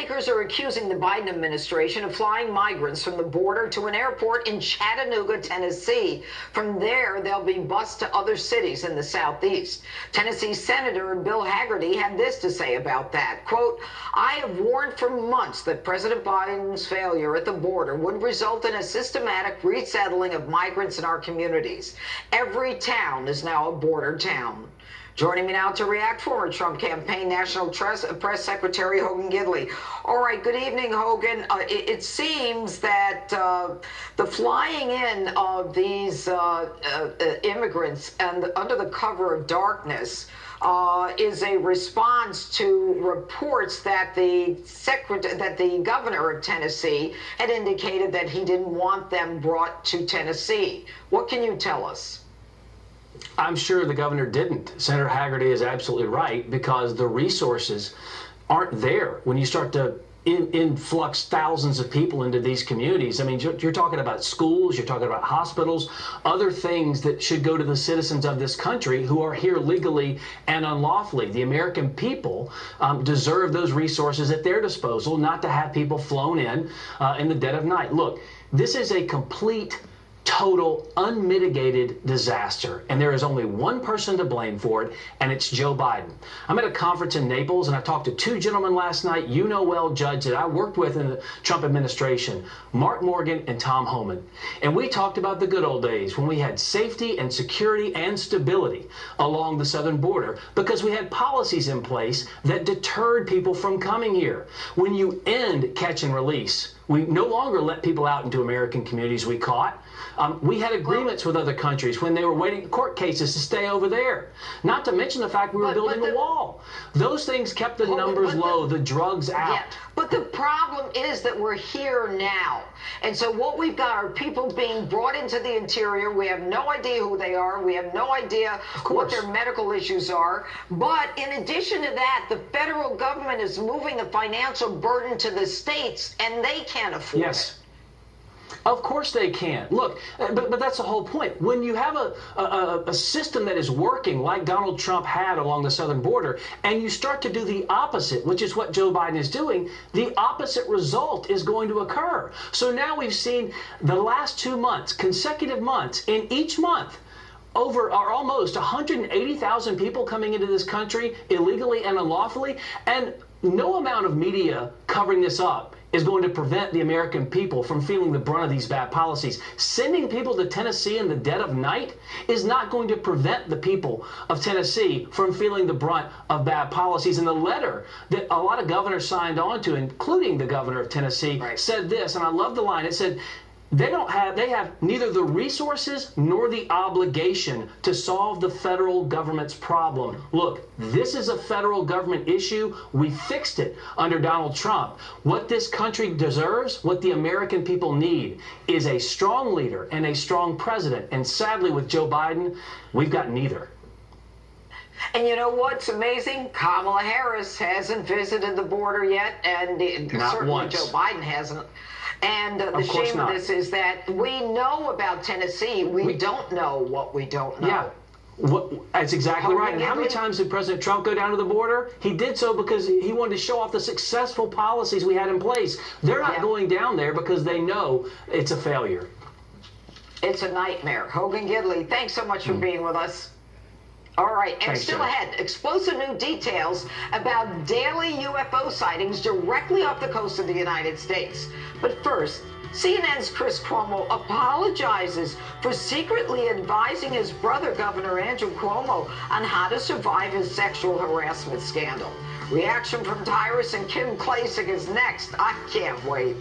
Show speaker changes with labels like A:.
A: Lawmakers are accusing the Biden administration of flying migrants from the border to an airport in Chattanooga, Tennessee. From there, they'll be bused to other cities in the southeast. Tennessee Senator Bill Hagerty had this to say about that. Quote, "I have warned for months that President Biden's failure at the border would result in a systematic resettling of migrants in our communities. Every town is now a border town." Joining me now to react, former Trump campaign National Press Secretary Hogan Gidley. All right, good evening, Hogan. It seems that the flying in of these immigrants and under the cover of darkness is a response to reports that the governor of Tennessee had indicated that he didn't want them brought to Tennessee. What can you tell us?
B: I'm sure the governor didn't. Senator Hagerty is absolutely right, because the resources aren't there when you start to influx thousands of people into these communities. I mean, you're talking about schools, you're talking about hospitals, other things that should go to the citizens of this country who are here legally and unlawfully. The American people deserve those resources at their disposal, not to have people flown in the dead of night. Look, this is a complete, total, unmitigated disaster, and there is only one person to blame for it, and it's Joe Biden. I'm at a conference in Naples, and I talked to two gentlemen last night, you know well, Judge, that I worked with in the Trump administration, Mark Morgan and Tom Homan. And we talked about the good old days when we had safety and security and stability along the southern border, because we had policies in place that deterred people from coming here. When you end catch and release, we no longer let people out into American communities we caught. We had agreements with other countries when they were waiting court cases to stay over there. Not to mention the fact we were building a wall. Those things kept the numbers low, the drugs out.
A: Yeah, but the problem is that we're here now. And so what we've got are people being brought into the interior. We have no idea who they are. We have no idea what their medical issues are. But in addition to that, the federal government is moving the financial burden to the states, and they can't afford it.
B: Of course they can. Look, but that's the whole point. When you have a system that is working like Donald Trump had along the southern border, and you start to do the opposite, which is what Joe Biden is doing, the opposite result is going to occur. So now we've seen the last 2 months, consecutive months, in each month, over or almost 180,000 people coming into this country illegally and unlawfully, and no amount of media covering this up is going to prevent the American people from feeling the brunt of these bad policies. Sending people to Tennessee in the dead of night is not going to prevent the people of Tennessee from feeling the brunt of bad policies. And the letter that a lot of governors signed on to, including the governor of Tennessee, said this, and I love the line. It said, they have neither the resources nor the obligation to solve the federal government's problem. Look, this is a federal government issue. We fixed it under Donald Trump. What this country deserves, what the American people need, is a strong leader and a strong president. And sadly, with Joe Biden, we've got neither.
A: And you know what's amazing? Kamala Harris hasn't visited the border yet, and certainly once. Joe Biden hasn't. And the shame of this is that we know about Tennessee. We don't know what we don't know.
B: Yeah. That's exactly right. And how many times did President Trump go down to the border? He did so because he wanted to show off the successful policies we had in place. They're not going down there because they know it's a failure.
A: It's a nightmare. Hogan Gidley, thanks so much for being with us. All right, and
B: Thanks,
A: still ahead, explosive new details about daily UFO sightings directly off the coast of the United States. But first, CNN's Chris Cuomo apologizes for secretly advising his brother, Governor Andrew Cuomo, on how to survive his sexual harassment scandal. Reaction from Tyrus and Kim Klacik is next. I can't wait.